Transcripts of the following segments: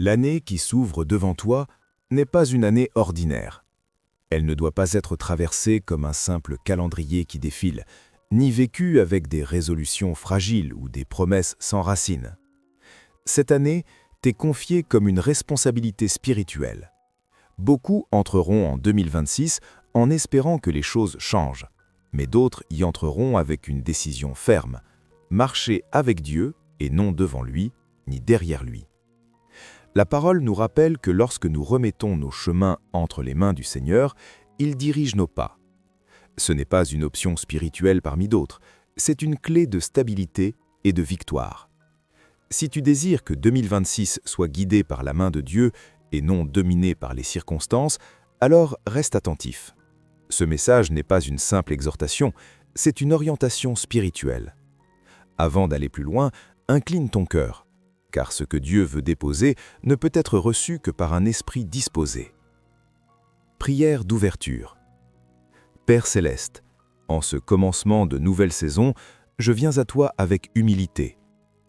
L'année qui s'ouvre devant toi n'est pas une année ordinaire. Elle ne doit pas être traversée comme un simple calendrier qui défile, ni vécue avec des résolutions fragiles ou des promesses sans racines. Cette année t'est confiée comme une responsabilité spirituelle. Beaucoup entreront en 2026 en espérant que les choses changent, mais d'autres y entreront avec une décision ferme, marcher avec Dieu et non devant lui, ni derrière lui. La parole nous rappelle que lorsque nous remettons nos chemins entre les mains du Seigneur, il dirige nos pas. Ce n'est pas une option spirituelle parmi d'autres, c'est une clé de stabilité et de victoire. Si tu désires que 2026 soit guidé par la main de Dieu et non dominé par les circonstances, alors reste attentif. Ce message n'est pas une simple exhortation, c'est une orientation spirituelle. Avant d'aller plus loin, incline ton cœur, car ce que Dieu veut déposer ne peut être reçu que par un esprit disposé. Prière d'ouverture. Père céleste, en ce commencement de nouvelle saison, je viens à toi avec humilité.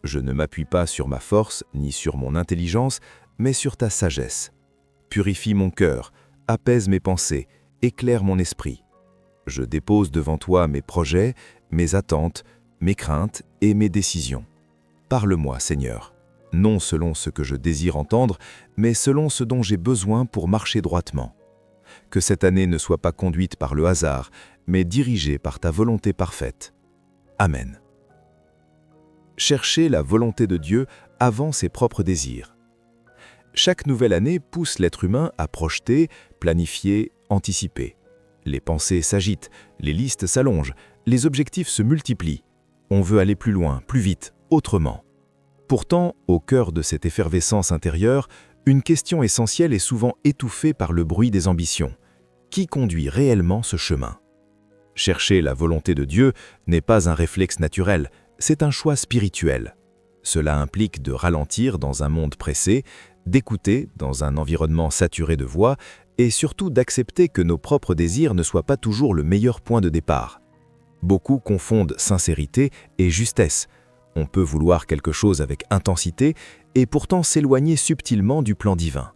Je ne m'appuie pas sur ma force ni sur mon intelligence, mais sur ta sagesse. Purifie mon cœur, apaise mes pensées, éclaire mon esprit. Je dépose devant toi mes projets, mes attentes, mes craintes et mes décisions. Parle-moi, Seigneur, non selon ce que je désire entendre, mais selon ce dont j'ai besoin pour marcher droitement. Que cette année ne soit pas conduite par le hasard, mais dirigée par ta volonté parfaite. Amen. Chercher la volonté de Dieu avant ses propres désirs. Chaque nouvelle année pousse l'être humain à projeter, planifier, anticiper. Les pensées s'agitent, les listes s'allongent, les objectifs se multiplient. On veut aller plus loin, plus vite, autrement. Pourtant, au cœur de cette effervescence intérieure, une question essentielle est souvent étouffée par le bruit des ambitions. Qui conduit réellement ce chemin? Chercher la volonté de Dieu n'est pas un réflexe naturel, c'est un choix spirituel. Cela implique de ralentir dans un monde pressé, d'écouter dans un environnement saturé de voix et surtout d'accepter que nos propres désirs ne soient pas toujours le meilleur point de départ. Beaucoup confondent sincérité et justesse. On peut vouloir quelque chose avec intensité et pourtant s'éloigner subtilement du plan divin.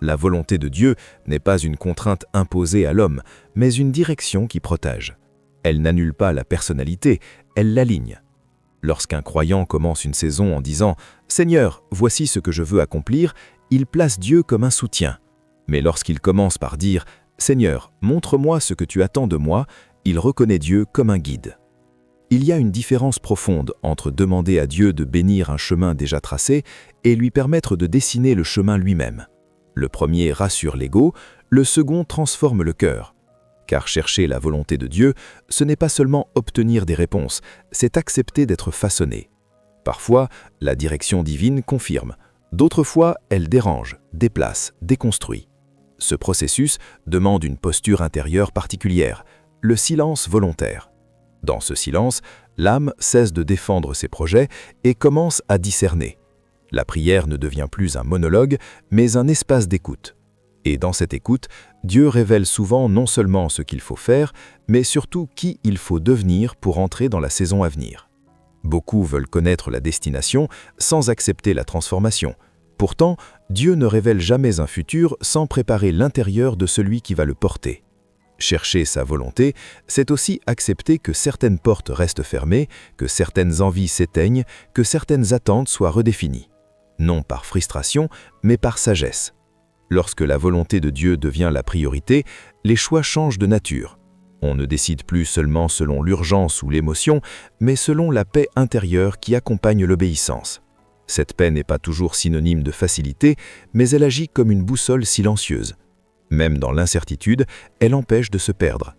La volonté de Dieu n'est pas une contrainte imposée à l'homme, mais une direction qui protège. Elle n'annule pas la personnalité, elle l'aligne. Lorsqu'un croyant commence une saison en disant « Seigneur, voici ce que je veux accomplir », il place Dieu comme un soutien. Mais lorsqu'il commence par dire « Seigneur, montre-moi ce que tu attends de moi », il reconnaît Dieu comme un guide. Il y a une différence profonde entre demander à Dieu de bénir un chemin déjà tracé et lui permettre de dessiner le chemin lui-même. Le premier rassure l'ego, le second transforme le cœur. Car chercher la volonté de Dieu, ce n'est pas seulement obtenir des réponses, c'est accepter d'être façonné. Parfois, la direction divine confirme. D'autres fois, elle dérange, déplace, déconstruit. Ce processus demande une posture intérieure particulière, le silence volontaire. Dans ce silence, l'âme cesse de défendre ses projets et commence à discerner. La prière ne devient plus un monologue, mais un espace d'écoute. Et dans cette écoute, Dieu révèle souvent non seulement ce qu'il faut faire, mais surtout qui il faut devenir pour entrer dans la saison à venir. Beaucoup veulent connaître la destination sans accepter la transformation. Pourtant, Dieu ne révèle jamais un futur sans préparer l'intérieur de celui qui va le porter. Chercher sa volonté, c'est aussi accepter que certaines portes restent fermées, que certaines envies s'éteignent, que certaines attentes soient redéfinies. Non par frustration, mais par sagesse. Lorsque la volonté de Dieu devient la priorité, les choix changent de nature. On ne décide plus seulement selon l'urgence ou l'émotion, mais selon la paix intérieure qui accompagne l'obéissance. Cette paix n'est pas toujours synonyme de facilité, mais elle agit comme une boussole silencieuse. Même dans l'incertitude, elle empêche de se perdre.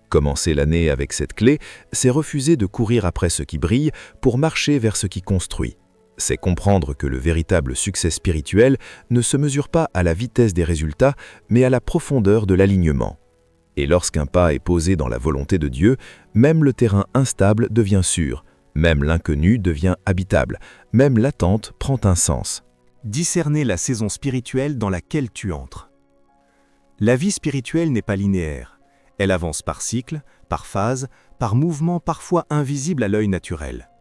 Commencer l'année avec cette clé, c'est refuser de courir après ce qui brille pour marcher vers ce qui construit. C'est comprendre que le véritable succès spirituel ne se mesure pas à la vitesse des résultats, mais à la profondeur de l'alignement. Et lorsqu'un pas est posé dans la volonté de Dieu, même le terrain instable devient sûr, même l'inconnu devient habitable, même l'attente prend un sens. Discerner la saison spirituelle dans laquelle tu entres. La vie spirituelle n'est pas linéaire. Elle avance par cycle, par phase, par mouvement parfois invisible à l'œil naturel.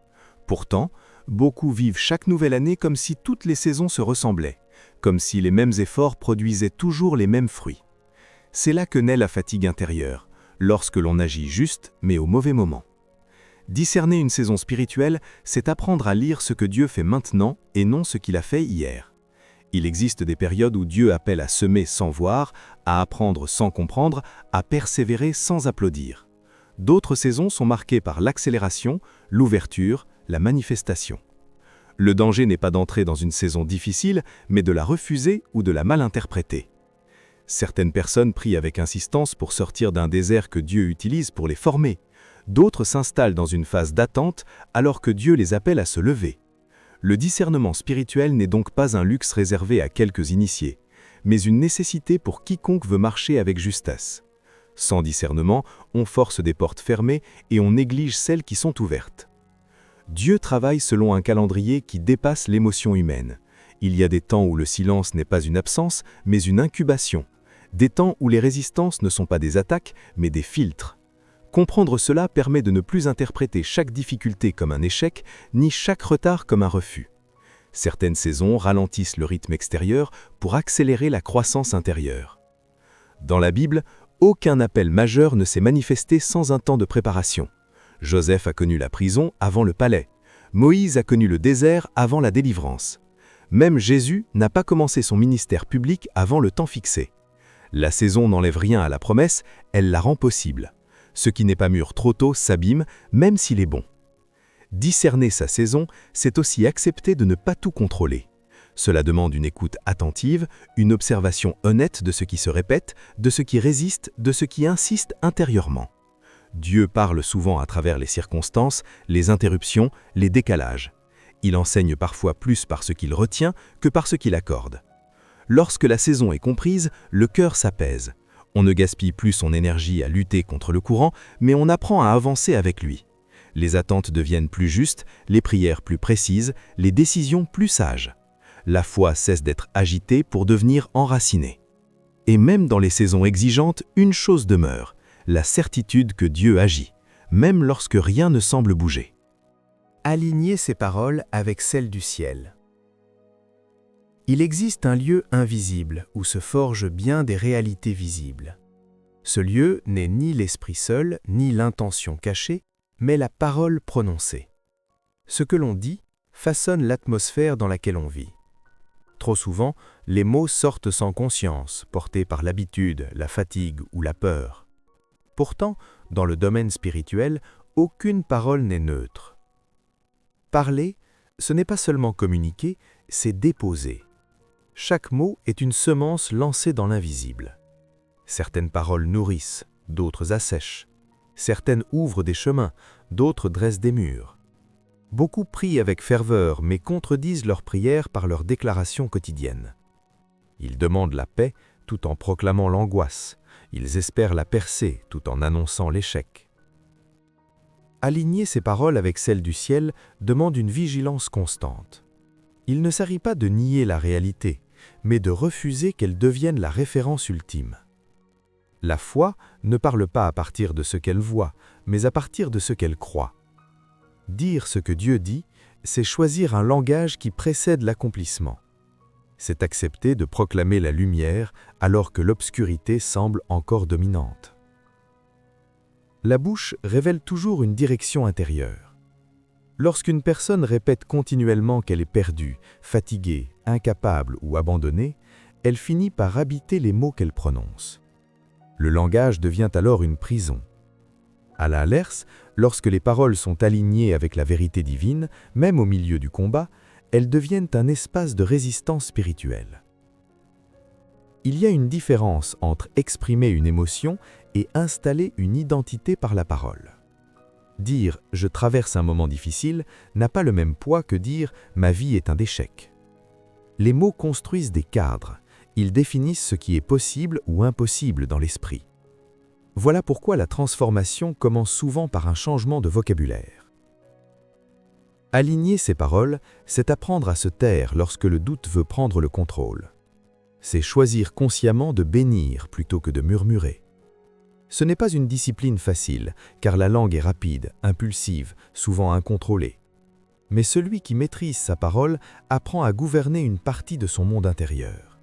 Pourtant, beaucoup vivent chaque nouvelle année comme si toutes les saisons se ressemblaient, comme si les mêmes efforts produisaient toujours les mêmes fruits. C'est là que naît la fatigue intérieure, lorsque l'on agit juste, mais au mauvais moment. Discerner une saison spirituelle, c'est apprendre à lire ce que Dieu fait maintenant et non ce qu'il a fait hier. Il existe des périodes où Dieu appelle à semer sans voir, à apprendre sans comprendre, à persévérer sans applaudir. D'autres saisons sont marquées par l'accélération, l'ouverture, la manifestation. Le danger n'est pas d'entrer dans une saison difficile, mais de la refuser ou de la mal interpréter. Certaines personnes prient avec insistance pour sortir d'un désert que Dieu utilise pour les former. D'autres s'installent dans une phase d'attente alors que Dieu les appelle à se lever. Le discernement spirituel n'est donc pas un luxe réservé à quelques initiés, mais une nécessité pour quiconque veut marcher avec justesse. Sans discernement, on force des portes fermées et on néglige celles qui sont ouvertes. Dieu travaille selon un calendrier qui dépasse l'émotion humaine. Il y a des temps où le silence n'est pas une absence, mais une incubation. Des temps où les résistances ne sont pas des attaques, mais des filtres. Comprendre cela permet de ne plus interpréter chaque difficulté comme un échec, ni chaque retard comme un refus. Certaines saisons ralentissent le rythme extérieur pour accélérer la croissance intérieure. Dans la Bible, aucun appel majeur ne s'est manifesté sans un temps de préparation. Joseph a connu la prison avant le palais. Moïse a connu le désert avant la délivrance. Même Jésus n'a pas commencé son ministère public avant le temps fixé. La saison n'enlève rien à la promesse, elle la rend possible. Ce qui n'est pas mûr trop tôt s'abîme, même s'il est bon. Discerner sa saison, c'est aussi accepter de ne pas tout contrôler. Cela demande une écoute attentive, une observation honnête de ce qui se répète, de ce qui résiste, de ce qui insiste intérieurement. Dieu parle souvent à travers les circonstances, les interruptions, les décalages. Il enseigne parfois plus par ce qu'il retient que par ce qu'il accorde. Lorsque la saison est comprise, le cœur s'apaise. On ne gaspille plus son énergie à lutter contre le courant, mais on apprend à avancer avec lui. Les attentes deviennent plus justes, les prières plus précises, les décisions plus sages. La foi cesse d'être agitée pour devenir enracinée. Et même dans les saisons exigeantes, une chose demeure, la certitude que Dieu agit, même lorsque rien ne semble bouger. Aligner ses paroles avec celles du ciel. Il existe un lieu invisible où se forgent bien des réalités visibles. Ce lieu n'est ni l'esprit seul, ni l'intention cachée, mais la parole prononcée. Ce que l'on dit façonne l'atmosphère dans laquelle on vit. Trop souvent, les mots sortent sans conscience, portés par l'habitude, la fatigue ou la peur. Pourtant, dans le domaine spirituel, aucune parole n'est neutre. Parler, ce n'est pas seulement communiquer, c'est déposer. Chaque mot est une semence lancée dans l'invisible. Certaines paroles nourrissent, d'autres assèchent. Certaines ouvrent des chemins, d'autres dressent des murs. Beaucoup prient avec ferveur, mais contredisent leurs prières par leurs déclarations quotidiennes. Ils demandent la paix tout en proclamant l'angoisse. Ils espèrent la percée tout en annonçant l'échec. Aligner ces paroles avec celles du ciel demande une vigilance constante. Il ne s'agit pas de nier la réalité, mais de refuser qu'elle devienne la référence ultime. La foi ne parle pas à partir de ce qu'elle voit, mais à partir de ce qu'elle croit. Dire ce que Dieu dit, c'est choisir un langage qui précède l'accomplissement. C'est accepter de proclamer la lumière alors que l'obscurité semble encore dominante. La bouche révèle toujours une direction intérieure. Lorsqu'une personne répète continuellement qu'elle est perdue, fatiguée, incapable ou abandonnée, elle finit par habiter les mots qu'elle prononce. Le langage devient alors une prison. À l'inverse, lorsque les paroles sont alignées avec la vérité divine, même au milieu du combat, elles deviennent un espace de résistance spirituelle. Il y a une différence entre exprimer une émotion et installer une identité par la parole. Dire « je traverse un moment difficile » n'a pas le même poids que dire « ma vie est un échec ». Les mots construisent des cadres, ils définissent ce qui est possible ou impossible dans l'esprit. Voilà pourquoi la transformation commence souvent par un changement de vocabulaire. Aligner ses paroles, c'est apprendre à se taire lorsque le doute veut prendre le contrôle. C'est choisir consciemment de bénir plutôt que de murmurer. Ce n'est pas une discipline facile, car la langue est rapide, impulsive, souvent incontrôlée. Mais celui qui maîtrise sa parole apprend à gouverner une partie de son monde intérieur.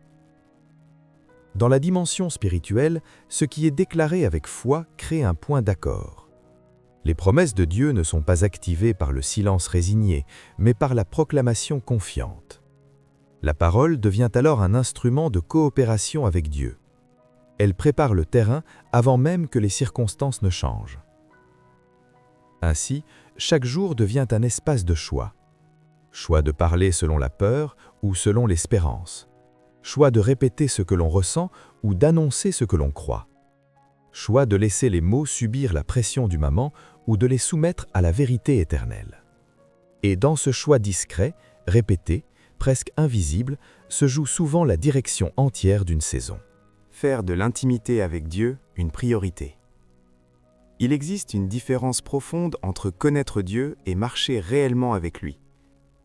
Dans la dimension spirituelle, ce qui est déclaré avec foi crée un point d'accord. Les promesses de Dieu ne sont pas activées par le silence résigné, mais par la proclamation confiante. La parole devient alors un instrument de coopération avec Dieu. Elle prépare le terrain avant même que les circonstances ne changent. Ainsi, chaque jour devient un espace de choix. Choix de parler selon la peur ou selon l'espérance. Choix de répéter ce que l'on ressent ou d'annoncer ce que l'on croit. Choix de laisser les mots subir la pression du moment ou de les soumettre à la vérité éternelle. Et dans ce choix discret, répété, presque invisible, se joue souvent la direction entière d'une saison. Faire de l'intimité avec Dieu une priorité. Il existe une différence profonde entre connaître Dieu et marcher réellement avec lui.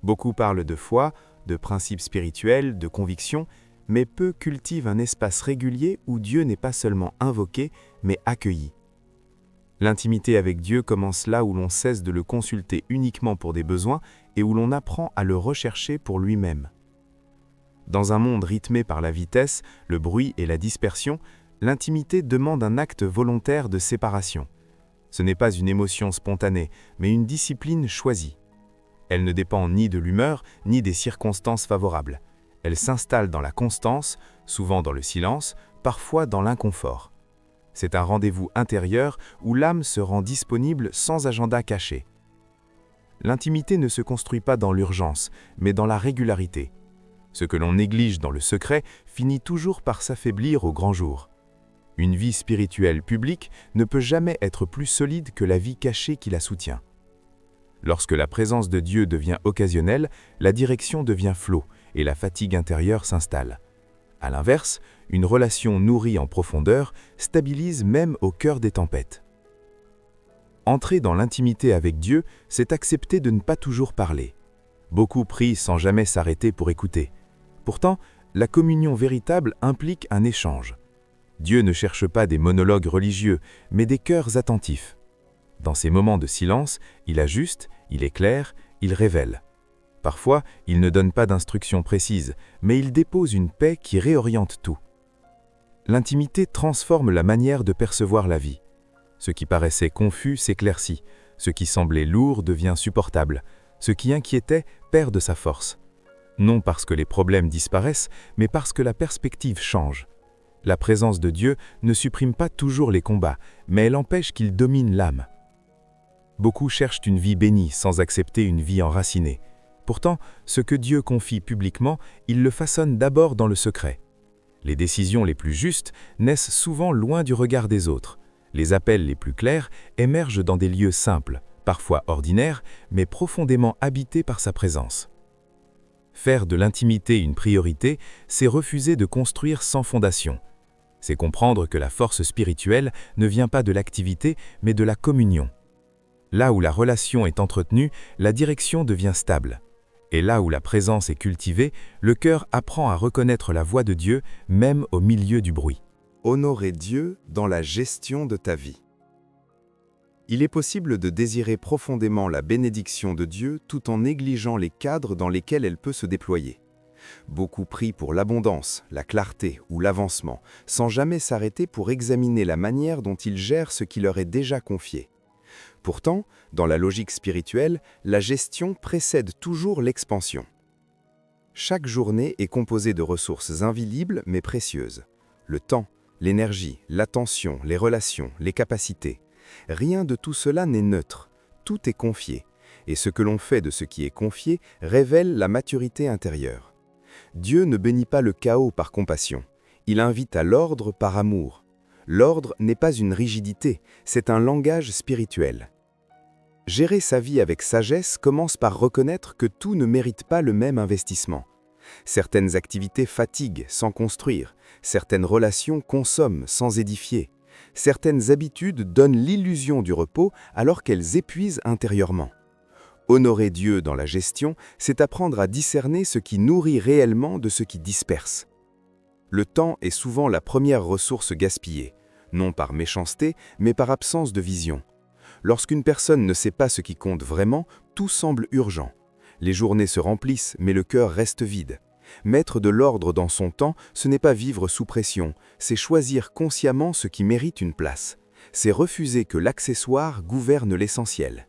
Beaucoup parlent de foi, de principes spirituels, de convictions, mais peu cultivent un espace régulier où Dieu n'est pas seulement invoqué, mais accueilli. L'intimité avec Dieu commence là où l'on cesse de le consulter uniquement pour des besoins et où l'on apprend à le rechercher pour lui-même. Dans un monde rythmé par la vitesse, le bruit et la dispersion, l'intimité demande un acte volontaire de séparation. Ce n'est pas une émotion spontanée, mais une discipline choisie. Elle ne dépend ni de l'humeur, ni des circonstances favorables. Elle s'installe dans la constance, souvent dans le silence, parfois dans l'inconfort. C'est un rendez-vous intérieur où l'âme se rend disponible sans agenda caché. L'intimité ne se construit pas dans l'urgence, mais dans la régularité. Ce que l'on néglige dans le secret finit toujours par s'affaiblir au grand jour. Une vie spirituelle publique ne peut jamais être plus solide que la vie cachée qui la soutient. Lorsque la présence de Dieu devient occasionnelle, la direction devient flot et la fatigue intérieure s'installe. À l'inverse, une relation nourrie en profondeur stabilise même au cœur des tempêtes. Entrer dans l'intimité avec Dieu, c'est accepter de ne pas toujours parler. Beaucoup prient sans jamais s'arrêter pour écouter. Pourtant, la communion véritable implique un échange. Dieu ne cherche pas des monologues religieux, mais des cœurs attentifs. Dans ces moments de silence, il ajuste, il éclaire, il révèle. Parfois, il ne donne pas d'instructions précises, mais il dépose une paix qui réoriente tout. L'intimité transforme la manière de percevoir la vie. Ce qui paraissait confus s'éclaircit, ce qui semblait lourd devient supportable, ce qui inquiétait perd de sa force. Non parce que les problèmes disparaissent, mais parce que la perspective change. La présence de Dieu ne supprime pas toujours les combats, mais elle empêche qu'ils dominent l'âme. Beaucoup cherchent une vie bénie sans accepter une vie enracinée. Pourtant, ce que Dieu confie publiquement, il le façonne d'abord dans le secret. Les décisions les plus justes naissent souvent loin du regard des autres. Les appels les plus clairs émergent dans des lieux simples, parfois ordinaires, mais profondément habités par sa présence. Faire de l'intimité une priorité, c'est refuser de construire sans fondation. C'est comprendre que la force spirituelle ne vient pas de l'activité, mais de la communion. Là où la relation est entretenue, la direction devient stable. Et là où la présence est cultivée, le cœur apprend à reconnaître la voix de Dieu, même au milieu du bruit. Honorer Dieu dans la gestion de ta vie. Il est possible de désirer profondément la bénédiction de Dieu tout en négligeant les cadres dans lesquels elle peut se déployer. Beaucoup prient pour l'abondance, la clarté ou l'avancement, sans jamais s'arrêter pour examiner la manière dont ils gèrent ce qui leur est déjà confié. Pourtant, dans la logique spirituelle, la gestion précède toujours l'expansion. Chaque journée est composée de ressources invisibles mais précieuses. Le temps, l'énergie, l'attention, les relations, les capacités. Rien de tout cela n'est neutre, tout est confié, et ce que l'on fait de ce qui est confié révèle la maturité intérieure. Dieu ne bénit pas le chaos par compassion, il invite à l'ordre par amour. L'ordre n'est pas une rigidité, c'est un langage spirituel. Gérer sa vie avec sagesse commence par reconnaître que tout ne mérite pas le même investissement. Certaines activités fatiguent sans construire, certaines relations consomment sans édifier. Certaines habitudes donnent l'illusion du repos alors qu'elles épuisent intérieurement. Honorer Dieu dans la gestion, c'est apprendre à discerner ce qui nourrit réellement de ce qui disperse. Le temps est souvent la première ressource gaspillée, non par méchanceté, mais par absence de vision. Lorsqu'une personne ne sait pas ce qui compte vraiment, tout semble urgent. Les journées se remplissent, mais le cœur reste vide. Mettre de l'ordre dans son temps, ce n'est pas vivre sous pression, c'est choisir consciemment ce qui mérite une place. C'est refuser que l'accessoire gouverne l'essentiel.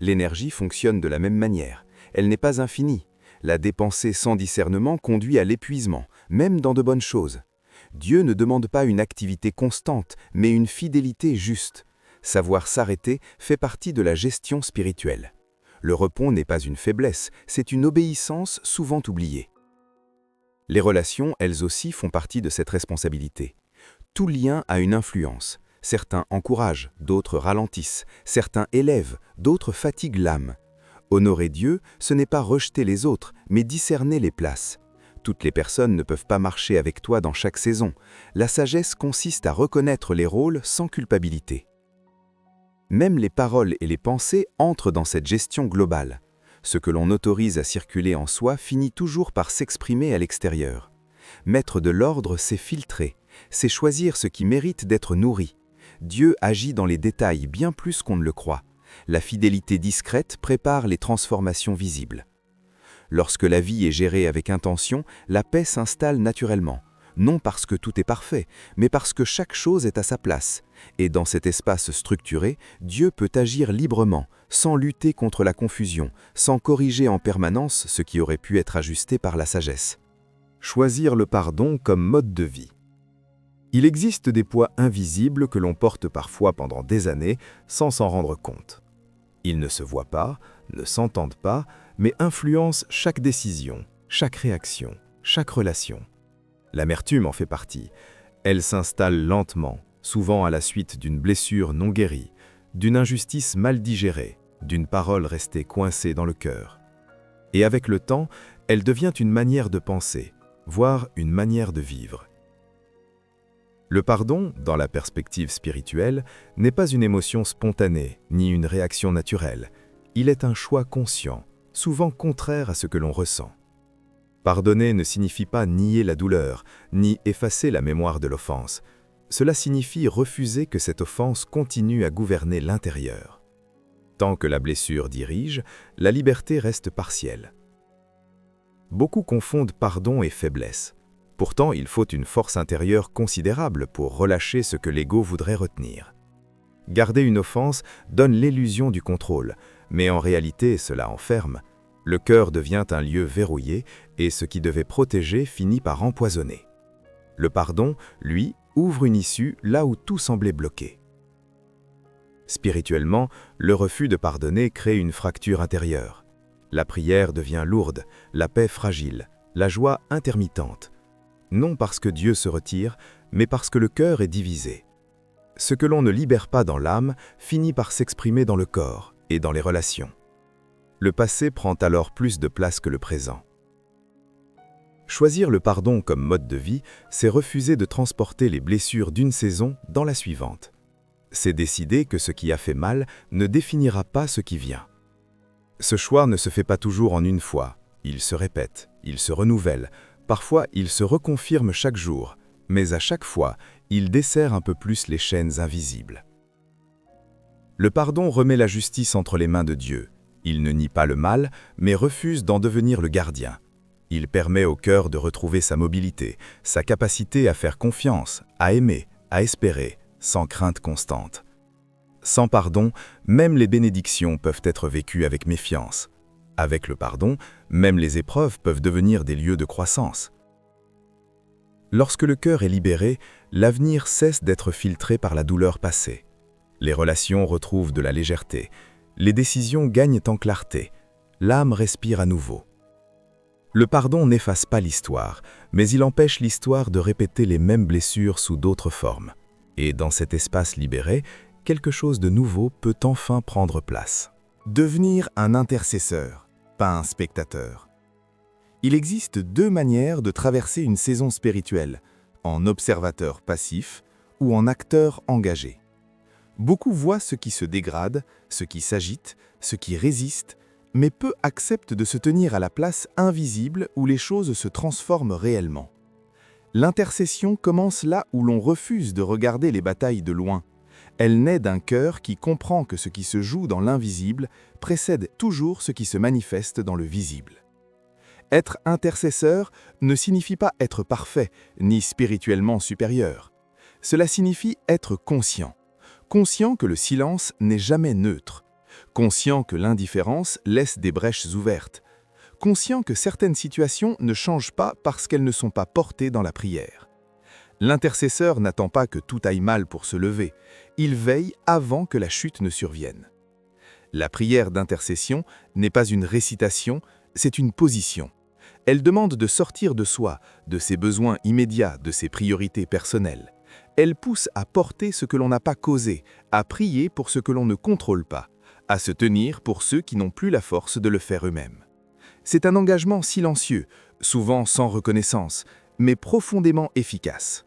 L'énergie fonctionne de la même manière. Elle n'est pas infinie. La dépenser sans discernement conduit à l'épuisement, même dans de bonnes choses. Dieu ne demande pas une activité constante, mais une fidélité juste. Savoir s'arrêter fait partie de la gestion spirituelle. Le repos n'est pas une faiblesse, c'est une obéissance souvent oubliée. Les relations, elles aussi, font partie de cette responsabilité. Tout lien a une influence. Certains encouragent, d'autres ralentissent. Certains élèvent, d'autres fatiguent l'âme. Honorer Dieu, ce n'est pas rejeter les autres, mais discerner les places. Toutes les personnes ne peuvent pas marcher avec toi dans chaque saison. La sagesse consiste à reconnaître les rôles sans culpabilité. Même les paroles et les pensées entrent dans cette gestion globale. Ce que l'on autorise à circuler en soi finit toujours par s'exprimer à l'extérieur. Mettre de l'ordre, c'est filtrer, c'est choisir ce qui mérite d'être nourri. Dieu agit dans les détails bien plus qu'on ne le croit. La fidélité discrète prépare les transformations visibles. Lorsque la vie est gérée avec intention, la paix s'installe naturellement. Non parce que tout est parfait, mais parce que chaque chose est à sa place. Et dans cet espace structuré, Dieu peut agir librement, sans lutter contre la confusion, sans corriger en permanence ce qui aurait pu être ajusté par la sagesse. Choisir le pardon comme mode de vie. Il existe des poids invisibles que l'on porte parfois pendant des années sans s'en rendre compte. Ils ne se voient pas, ne s'entendent pas, mais influencent chaque décision, chaque réaction, chaque relation. L'amertume en fait partie. Elle s'installe lentement, souvent à la suite d'une blessure non guérie, d'une injustice mal digérée, d'une parole restée coincée dans le cœur. Et avec le temps, elle devient une manière de penser, voire une manière de vivre. Le pardon, dans la perspective spirituelle, n'est pas une émotion spontanée, ni une réaction naturelle. Il est un choix conscient, souvent contraire à ce que l'on ressent. Pardonner ne signifie pas nier la douleur, ni effacer la mémoire de l'offense. Cela signifie refuser que cette offense continue à gouverner l'intérieur. Tant que la blessure dirige, la liberté reste partielle. Beaucoup confondent pardon et faiblesse. Pourtant, il faut une force intérieure considérable pour relâcher ce que l'ego voudrait retenir. Garder une offense donne l'illusion du contrôle, mais en réalité, cela enferme. Le cœur devient un lieu verrouillé et ce qui devait protéger finit par empoisonner. Le pardon, lui, ouvre une issue là où tout semblait bloqué. Spirituellement, le refus de pardonner crée une fracture intérieure. La prière devient lourde, la paix fragile, la joie intermittente. Non parce que Dieu se retire, mais parce que le cœur est divisé. Ce que l'on ne libère pas dans l'âme finit par s'exprimer dans le corps et dans les relations. Le passé prend alors plus de place que le présent. Choisir le pardon comme mode de vie, c'est refuser de transporter les blessures d'une saison dans la suivante. C'est décider que ce qui a fait mal ne définira pas ce qui vient. Ce choix ne se fait pas toujours en une fois. Il se répète, il se renouvelle. Parfois, il se reconfirme chaque jour, mais à chaque fois, il desserre un peu plus les chaînes invisibles. Le pardon remet la justice entre les mains de Dieu. Il ne nie pas le mal, mais refuse d'en devenir le gardien. Il permet au cœur de retrouver sa mobilité, sa capacité à faire confiance, à aimer, à espérer, sans crainte constante. Sans pardon, même les bénédictions peuvent être vécues avec méfiance. Avec le pardon, même les épreuves peuvent devenir des lieux de croissance. Lorsque le cœur est libéré, l'avenir cesse d'être filtré par la douleur passée. Les relations retrouvent de la légèreté. Les décisions gagnent en clarté. L'âme respire à nouveau. Le pardon n'efface pas l'histoire, mais il empêche l'histoire de répéter les mêmes blessures sous d'autres formes. Et dans cet espace libéré, quelque chose de nouveau peut enfin prendre place. Devenir un intercesseur, pas un spectateur. Il existe deux manières de traverser une saison spirituelle, en observateur passif ou en acteur engagé. Beaucoup voient ce qui se dégrade, ce qui s'agite, ce qui résiste, mais peu acceptent de se tenir à la place invisible où les choses se transforment réellement. L'intercession commence là où l'on refuse de regarder les batailles de loin. Elle naît d'un cœur qui comprend que ce qui se joue dans l'invisible précède toujours ce qui se manifeste dans le visible. Être intercesseur ne signifie pas être parfait, ni spirituellement supérieur. Cela signifie être conscient. Conscient que le silence n'est jamais neutre. Conscient que l'indifférence laisse des brèches ouvertes. Conscient que certaines situations ne changent pas parce qu'elles ne sont pas portées dans la prière. L'intercesseur n'attend pas que tout aille mal pour se lever. Il veille avant que la chute ne survienne. La prière d'intercession n'est pas une récitation, c'est une position. Elle demande de sortir de soi, de ses besoins immédiats, de ses priorités personnelles. Elle pousse à porter ce que l'on n'a pas causé, à prier pour ce que l'on ne contrôle pas, à se tenir pour ceux qui n'ont plus la force de le faire eux-mêmes. C'est un engagement silencieux, souvent sans reconnaissance, mais profondément efficace.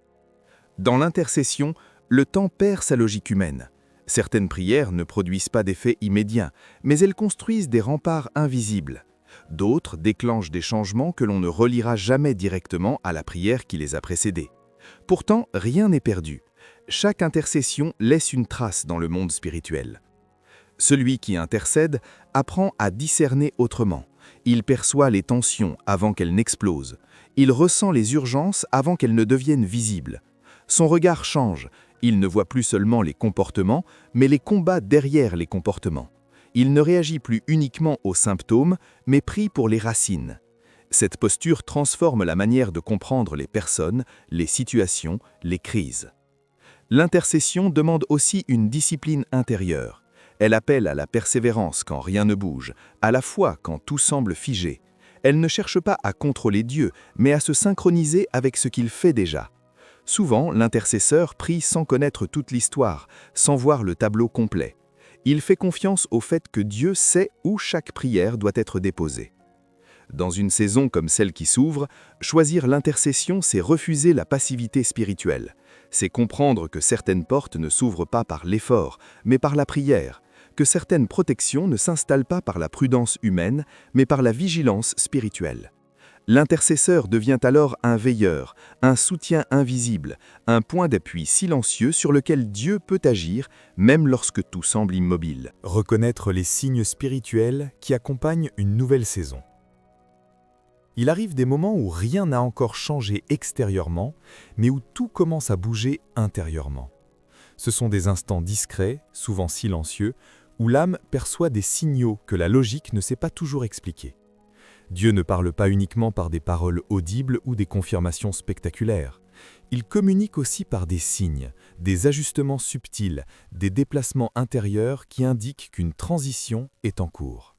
Dans l'intercession, le temps perd sa logique humaine. Certaines prières ne produisent pas d'effet immédiat, mais elles construisent des remparts invisibles. D'autres déclenchent des changements que l'on ne reliera jamais directement à la prière qui les a précédés. Pourtant, rien n'est perdu. Chaque intercession laisse une trace dans le monde spirituel. Celui qui intercède apprend à discerner autrement. Il perçoit les tensions avant qu'elles n'explosent. Il ressent les urgences avant qu'elles ne deviennent visibles. Son regard change. Il ne voit plus seulement les comportements, mais les combats derrière les comportements. Il ne réagit plus uniquement aux symptômes, mais prie pour les racines. Cette posture transforme la manière de comprendre les personnes, les situations, les crises. L'intercession demande aussi une discipline intérieure. Elle appelle à la persévérance quand rien ne bouge, à la foi quand tout semble figé. Elle ne cherche pas à contrôler Dieu, mais à se synchroniser avec ce qu'il fait déjà. Souvent, l'intercesseur prie sans connaître toute l'histoire, sans voir le tableau complet. Il fait confiance au fait que Dieu sait où chaque prière doit être déposée. Dans une saison comme celle qui s'ouvre, choisir l'intercession, c'est refuser la passivité spirituelle. C'est comprendre que certaines portes ne s'ouvrent pas par l'effort, mais par la prière, que certaines protections ne s'installent pas par la prudence humaine, mais par la vigilance spirituelle. L'intercesseur devient alors un veilleur, un soutien invisible, un point d'appui silencieux sur lequel Dieu peut agir, même lorsque tout semble immobile. Reconnaître les signes spirituels qui accompagnent une nouvelle saison. Il arrive des moments où rien n'a encore changé extérieurement, mais où tout commence à bouger intérieurement. Ce sont des instants discrets, souvent silencieux, où l'âme perçoit des signaux que la logique ne sait pas toujours expliquer. Dieu ne parle pas uniquement par des paroles audibles ou des confirmations spectaculaires. Il communique aussi par des signes, des ajustements subtils, des déplacements intérieurs qui indiquent qu'une transition est en cours.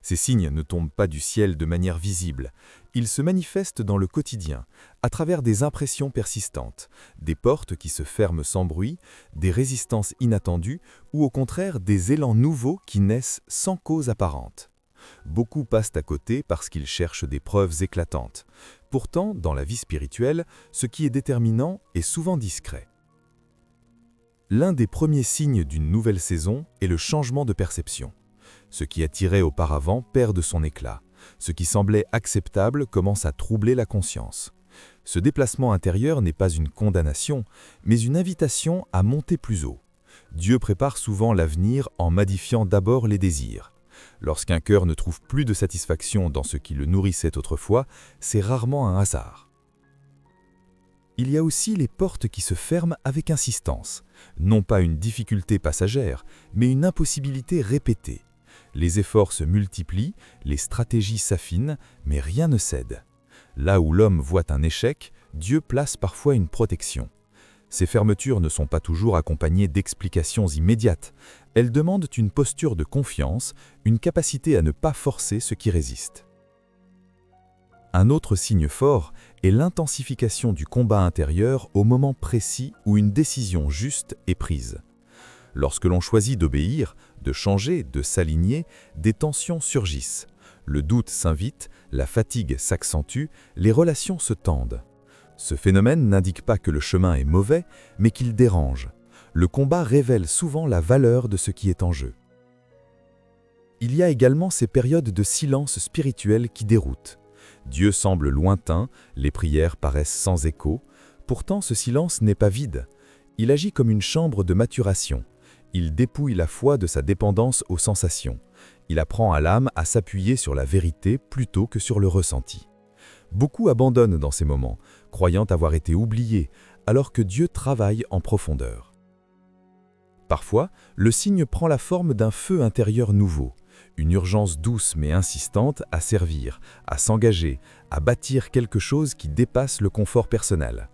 Ces signes ne tombent pas du ciel de manière visible. Ils se manifestent dans le quotidien, à travers des impressions persistantes, des portes qui se ferment sans bruit, des résistances inattendues ou au contraire des élans nouveaux qui naissent sans cause apparente. Beaucoup passent à côté parce qu'ils cherchent des preuves éclatantes. Pourtant, dans la vie spirituelle, ce qui est déterminant est souvent discret. L'un des premiers signes d'une nouvelle saison est le changement de perception. Ce qui attirait auparavant perd de son éclat. Ce qui semblait acceptable commence à troubler la conscience. Ce déplacement intérieur n'est pas une condamnation, mais une invitation à monter plus haut. Dieu prépare souvent l'avenir en modifiant d'abord les désirs. Lorsqu'un cœur ne trouve plus de satisfaction dans ce qui le nourrissait autrefois, c'est rarement un hasard. Il y a aussi les portes qui se ferment avec insistance. Non pas une difficulté passagère, mais une impossibilité répétée. Les efforts se multiplient, les stratégies s'affinent, mais rien ne cède. Là où l'homme voit un échec, Dieu place parfois une protection. Ces fermetures ne sont pas toujours accompagnées d'explications immédiates. Elles demandent une posture de confiance, une capacité à ne pas forcer ce qui résiste. Un autre signe fort est l'intensification du combat intérieur au moment précis où une décision juste est prise. Lorsque l'on choisit d'obéir, de changer, de s'aligner, des tensions surgissent. Le doute s'invite, la fatigue s'accentue, les relations se tendent. Ce phénomène n'indique pas que le chemin est mauvais, mais qu'il dérange. Le combat révèle souvent la valeur de ce qui est en jeu. Il y a également ces périodes de silence spirituel qui déroutent. Dieu semble lointain, les prières paraissent sans écho. Pourtant, ce silence n'est pas vide. Il agit comme une chambre de maturation. Il dépouille la foi de sa dépendance aux sensations. Il apprend à l'âme à s'appuyer sur la vérité plutôt que sur le ressenti. Beaucoup abandonnent dans ces moments, croyant avoir été oubliés, alors que Dieu travaille en profondeur. Parfois, le signe prend la forme d'un feu intérieur nouveau, une urgence douce mais insistante à servir, à s'engager, à bâtir quelque chose qui dépasse le confort personnel.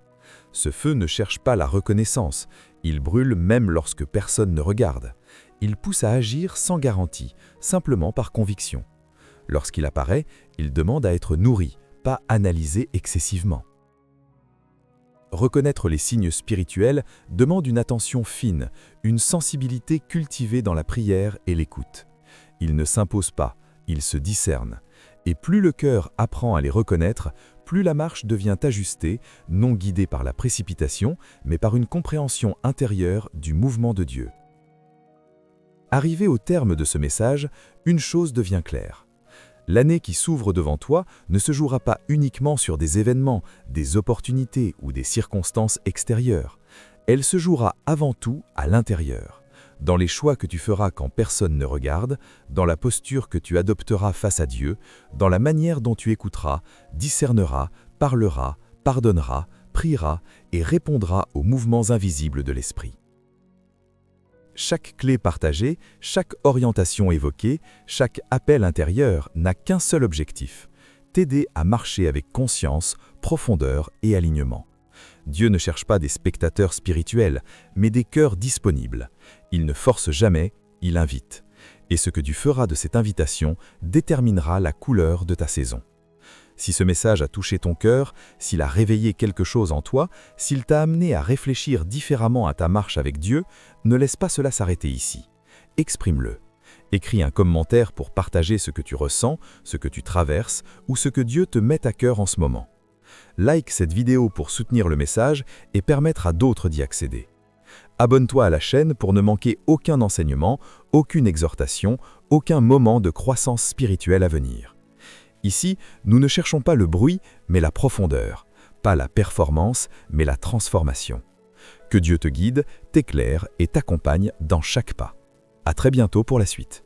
Ce feu ne cherche pas la reconnaissance, il brûle même lorsque personne ne regarde. Il pousse à agir sans garantie, simplement par conviction. Lorsqu'il apparaît, il demande à être nourri, pas analysé excessivement. Reconnaître les signes spirituels demande une attention fine, une sensibilité cultivée dans la prière et l'écoute. Ils ne s'imposent pas, ils se discernent. Et plus le cœur apprend à les reconnaître, plus la marche devient ajustée, non guidée par la précipitation, mais par une compréhension intérieure du mouvement de Dieu. Arrivé au terme de ce message, une chose devient claire. L'année qui s'ouvre devant toi ne se jouera pas uniquement sur des événements, des opportunités ou des circonstances extérieures. Elle se jouera avant tout à l'intérieur, dans les choix que tu feras quand personne ne regarde, dans la posture que tu adopteras face à Dieu, dans la manière dont tu écouteras, discerneras, parleras, pardonneras, prieras et répondras aux mouvements invisibles de l'esprit. Chaque clé partagée, chaque orientation évoquée, chaque appel intérieur n'a qu'un seul objectif, t'aider à marcher avec conscience, profondeur et alignement. Dieu ne cherche pas des spectateurs spirituels, mais des cœurs disponibles. Il ne force jamais, il invite. Et ce que tu feras de cette invitation déterminera la couleur de ta saison. Si ce message a touché ton cœur, s'il a réveillé quelque chose en toi, s'il t'a amené à réfléchir différemment à ta marche avec Dieu, ne laisse pas cela s'arrêter ici. Exprime-le. Écris un commentaire pour partager ce que tu ressens, ce que tu traverses ou ce que Dieu te met à cœur en ce moment. Like cette vidéo pour soutenir le message et permettre à d'autres d'y accéder. Abonne-toi à la chaîne pour ne manquer aucun enseignement, aucune exhortation, aucun moment de croissance spirituelle à venir. Ici, nous ne cherchons pas le bruit, mais la profondeur. Pas la performance, mais la transformation. Que Dieu te guide, t'éclaire et t'accompagne dans chaque pas. À très bientôt pour la suite.